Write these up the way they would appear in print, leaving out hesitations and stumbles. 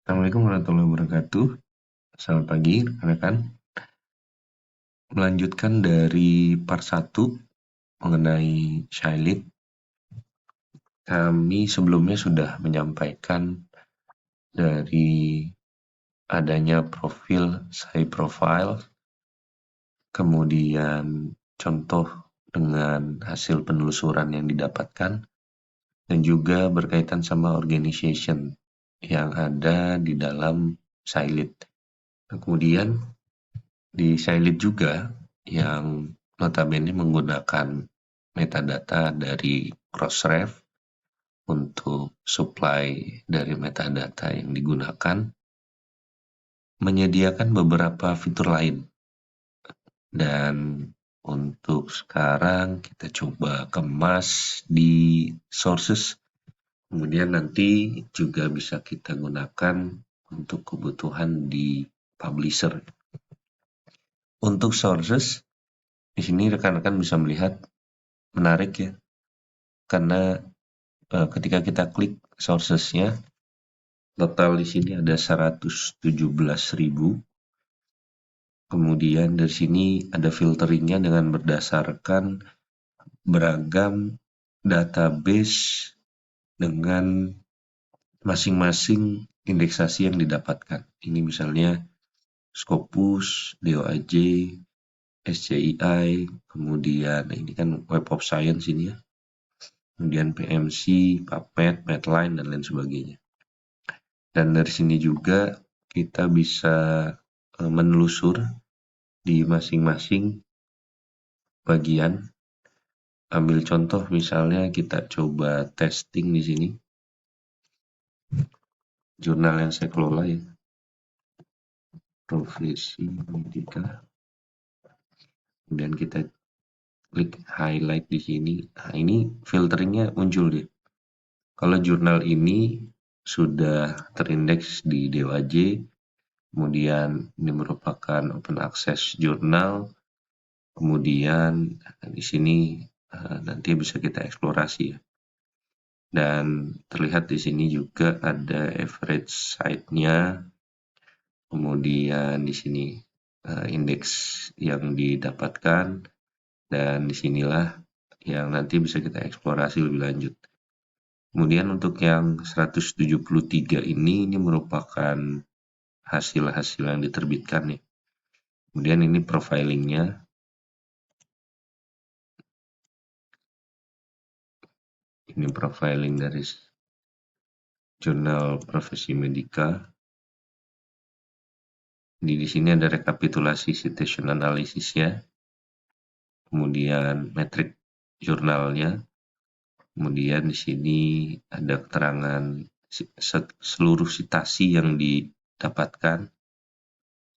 Assalamualaikum warahmatullahi wabarakatuh. Selamat pagi, rekan-rekan. Melanjutkan dari part 1 mengenai Shailit. Kami sebelumnya sudah menyampaikan dari adanya profil Sai Profile, kemudian contoh dengan hasil penelusuran yang didapatkan, dan juga berkaitan sama organization yang ada di dalam Shailit. Kemudian di Shailit juga yang notabene menggunakan metadata dari Crossref untuk supply dari metadata yang digunakan, menyediakan beberapa fitur lain. Dan untuk sekarang kita coba kemas di sources, kemudian nanti juga bisa kita gunakan untuk kebutuhan di publisher. Untuk sources, di sini rekan-rekan bisa melihat menarik ya, karena ketika kita klik sources-nya, total di sini ada 117.000. Kemudian dari sini ada filteringnya dengan berdasarkan beragam database dengan masing-masing indeksasi yang didapatkan. Ini misalnya Scopus, DOAJ, SCII, kemudian ini kan Web of Science ini ya, kemudian PMC, PubMed, Medline, dan lain sebagainya. Dan dari sini juga kita bisa menelusur di masing-masing bagian. Ambil contoh misalnya kita coba testing di sini. Jurnal yang saya kelola ya. Profesi Medika. Kemudian kita klik highlight di sini. Nah, ini filteringnya muncul deh. Kalau jurnal ini sudah terindeks di DOAJ, kemudian ini merupakan open access jurnal, kemudian di sini nanti bisa kita eksplorasi ya. Dan terlihat di sini juga ada average site-nya, kemudian di sini indeks yang didapatkan, dan disinilah yang nanti bisa kita eksplorasi lebih lanjut. Kemudian untuk yang 173 ini merupakan hasil-hasil yang diterbitkan ya. Kemudian ini profilingnya. Ini profiling dari jurnal Profesi Medika. Di sini ada rekapitulasi citation analysisnya, kemudian metrik jurnalnya, kemudian di sini ada keterangan seluruh citasi yang didapatkan,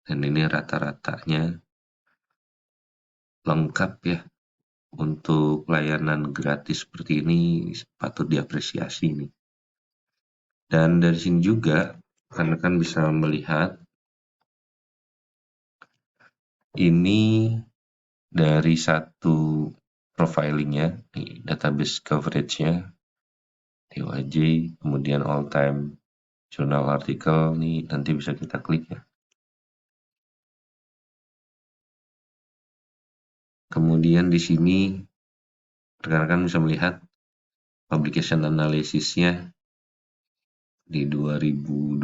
dan ini rata-ratanya lengkap ya. Untuk layanan gratis seperti ini patut diapresiasi nih. Dan dari sini juga rekan-rekan bisa melihat ini dari satu profilingnya, database coverage-nya, DOAJ, kemudian all time journal artikel, nih nanti bisa kita klik ya. Kemudian di sini rekan-rekan bisa melihat publication analysis-nya di 2021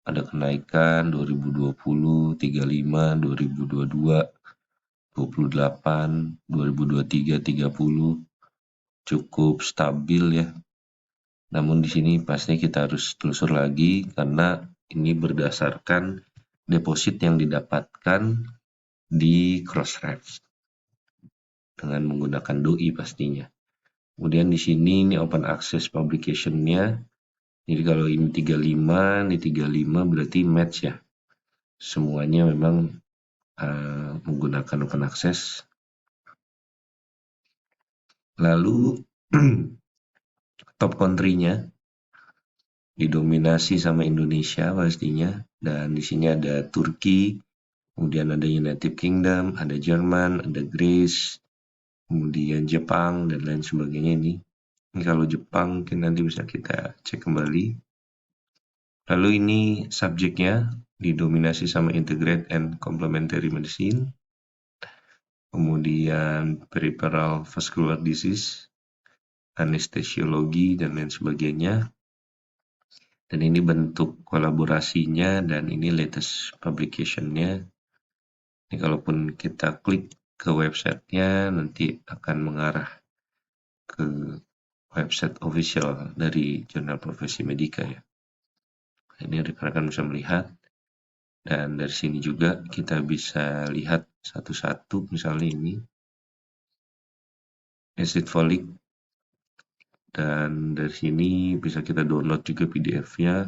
ada kenaikan, 2020 35, 2022 28, 2023 30, cukup stabil ya. Namun di sini pasti kita harus telusur lagi karena ini berdasarkan deposit yang didapatkan di Crossref dengan menggunakan doi pastinya. Kemudian di sini ini open access publication-nya. Jadi kalau ini 35, ini 35 berarti match ya. Semuanya memang menggunakan open access. Lalu top country-nya didominasi sama Indonesia pastinya, dan di sini ada Turki, kemudian ada United Kingdom, ada Jerman, ada Greece, kemudian Jepang, dan lain sebagainya ini. Ini kalau Jepang mungkin nanti bisa kita cek kembali. Lalu ini subjeknya didominasi sama integrate and complementary medicine, kemudian peripheral vascular disease, anestesiologi, dan lain sebagainya. Dan ini bentuk kolaborasinya dan ini latest publication-nya. Ini kalaupun kita klik ke website-nya nanti akan mengarah ke website official dari Jurnal Profesi Medika ya. Ini rekan-rekan bisa melihat, dan dari sini juga kita bisa lihat satu-satu, misalnya ini acid folic, dan dari sini bisa kita download juga PDF-nya.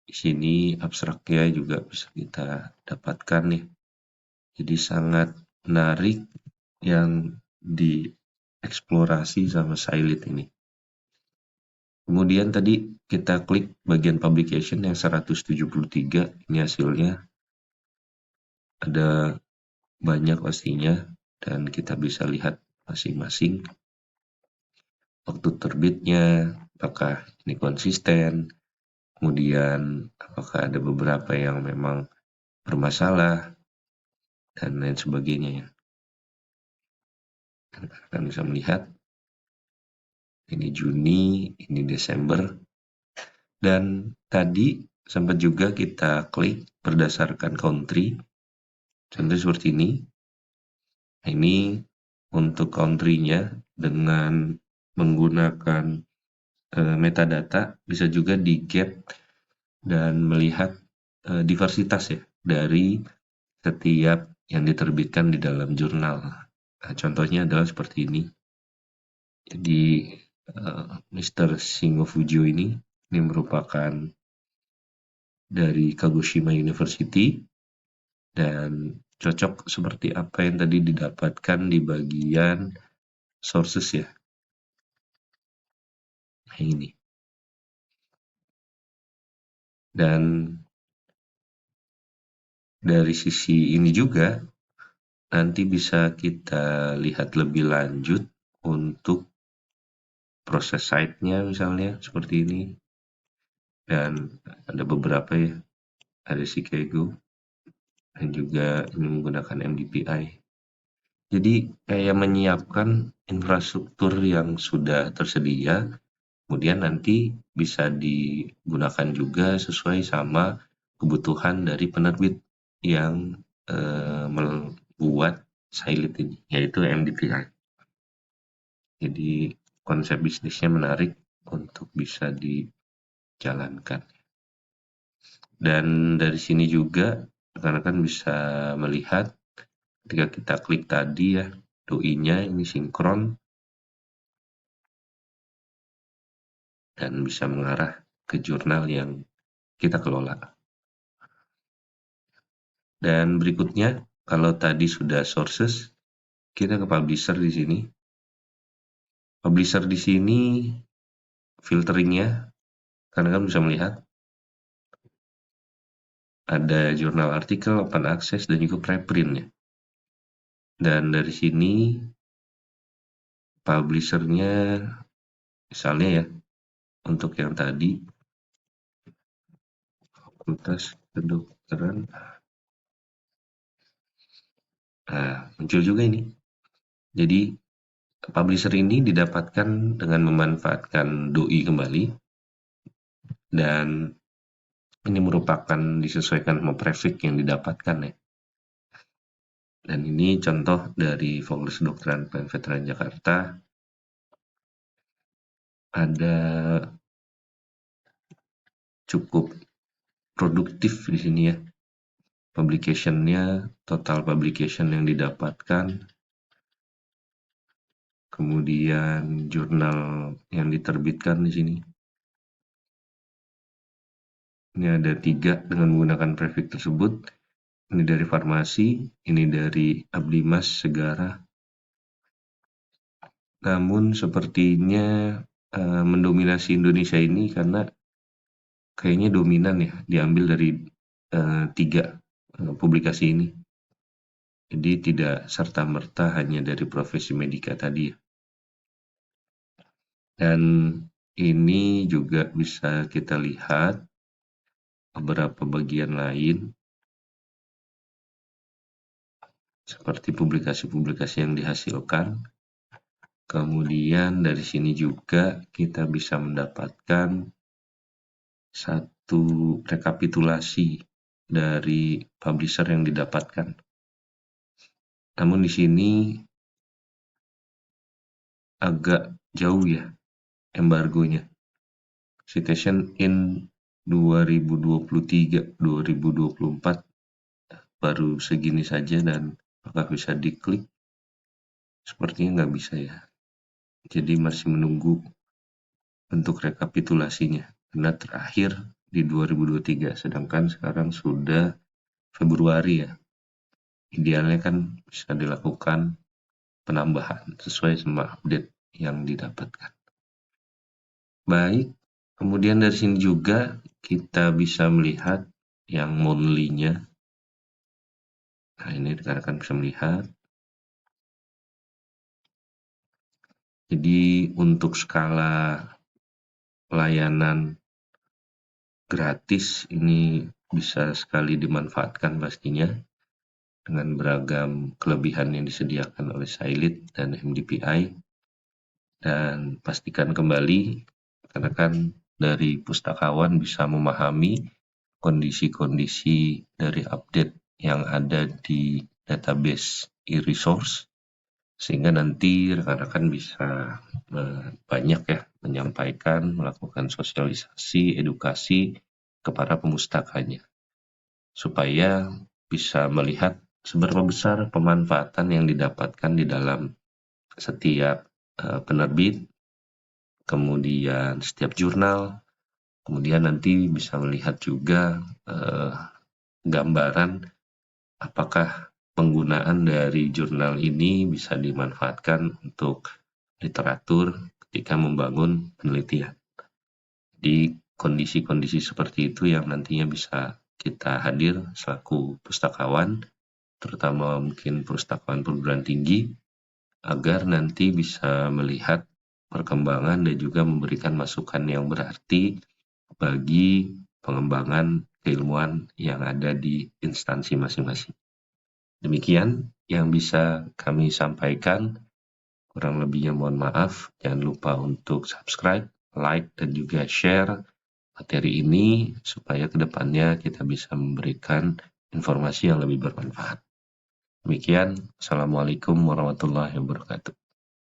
Di sini abstraknya juga bisa kita dapatkan nih. Jadi sangat menarik yang dieksplorasi sama Sailit ini. Kemudian tadi kita klik bagian publication yang 173, ini hasilnya. Ada banyak pastinya, dan kita bisa lihat masing-masing. Waktu terbitnya, apakah ini konsisten, kemudian apakah ada beberapa yang memang bermasalah, dan lain sebagainya ya. Kalian bisa melihat, ini Juni, ini Desember, dan tadi sempat juga kita klik berdasarkan country, contoh seperti ini. Ini untuk country-nya dengan menggunakan metadata bisa juga di-gap dan melihat diversitas ya dari setiap yang diterbitkan di dalam jurnal. Nah, contohnya adalah seperti ini. Jadi Mr. Shingo Fujio ini merupakan dari Kagoshima University dan cocok seperti apa yang tadi didapatkan di bagian sources ya. Nah, ini. Dan dari sisi ini juga nanti bisa kita lihat lebih lanjut untuk proses site-nya misalnya seperti ini. Dan ada beberapa ya, ada Chicago dan juga ini menggunakan MDPI. Jadi kayak menyiapkan infrastruktur yang sudah tersedia, kemudian nanti bisa digunakan juga sesuai sama kebutuhan dari penerbit yang membuat Sailit ini, yaitu MDPI. Jadi konsep bisnisnya menarik untuk bisa dijalankan. Dan dari sini juga rekan-rekan bisa melihat ketika kita klik tadi ya, doi-nya ini sinkron dan bisa mengarah ke jurnal yang kita kelola. Dan berikutnya, kalau tadi sudah sources, kita ke publisher di sini. Publisher di sini filteringnya, rekan-rekan bisa melihat ada jurnal artikel, open access, dan juga preprint ya. Dan dari sini publishernya misalnya ya, untuk yang tadi Fakultas Kedokteran, nah muncul juga ini. Jadi publisher ini didapatkan dengan memanfaatkan doi kembali, dan ini merupakan disesuaikan sama prefix yang didapatkan ya. Dan ini contoh dari Fakultas Kedokteran Veteran Jakarta. Ada cukup produktif di sini ya. Publication-nya, total publication yang didapatkan, kemudian jurnal yang diterbitkan di sini. Ini ada 3 dengan menggunakan prefix tersebut. Ini dari farmasi, ini dari Abdimas Segara. Namun sepertinya mendominasi Indonesia ini karena kayaknya dominan ya, diambil dari 3 publikasi ini. Jadi tidak serta-merta hanya dari profesi medika tadi ya. Dan ini juga bisa kita lihat beberapa bagian lain seperti publikasi-publikasi yang dihasilkan. Kemudian dari sini juga kita bisa mendapatkan satu rekapitulasi dari publisher yang didapatkan. Namun di sini agak jauh ya embargonya. Citation in 2023-2024 baru segini saja, dan apakah bisa diklik? Sepertinya nggak bisa ya. Jadi masih menunggu bentuk rekapitulasinya, karena terakhir di 2023, sedangkan sekarang sudah Februari ya. Idealnya kan bisa dilakukan penambahan sesuai sama update yang didapatkan. Baik, kemudian dari sini juga kita bisa melihat yang monthly-nya. Nah, ini rekan-rekan bisa melihat. Jadi untuk skala layanan gratis ini bisa sekali dimanfaatkan pastinya dengan beragam kelebihan yang disediakan oleh Sailit dan MDPI. Dan pastikan kembali rekan-rekan dari pustakawan bisa memahami kondisi-kondisi dari update yang ada di database e-resource, sehingga nanti rekan-rekan bisa banyak ya menyampaikan, melakukan sosialisasi, edukasi kepada pemustakanya, supaya bisa melihat seberapa besar pemanfaatan yang didapatkan di dalam setiap penerbit, kemudian setiap jurnal, kemudian nanti bisa melihat juga gambaran apakah penggunaan dari jurnal ini bisa dimanfaatkan untuk literatur ketika membangun penelitian. Di kondisi-kondisi seperti itu yang nantinya bisa kita hadir selaku pustakawan, terutama mungkin pustakawan perguruan tinggi, agar nanti bisa melihat perkembangan dan juga memberikan masukan yang berarti bagi pengembangan keilmuan yang ada di instansi masing-masing. Demikian yang bisa kami sampaikan. Kurang lebihnya mohon maaf. Jangan lupa untuk subscribe, like, dan juga share materi ini supaya kedepannya kita bisa memberikan informasi yang lebih bermanfaat. Demikian, Assalamualaikum warahmatullahi wabarakatuh.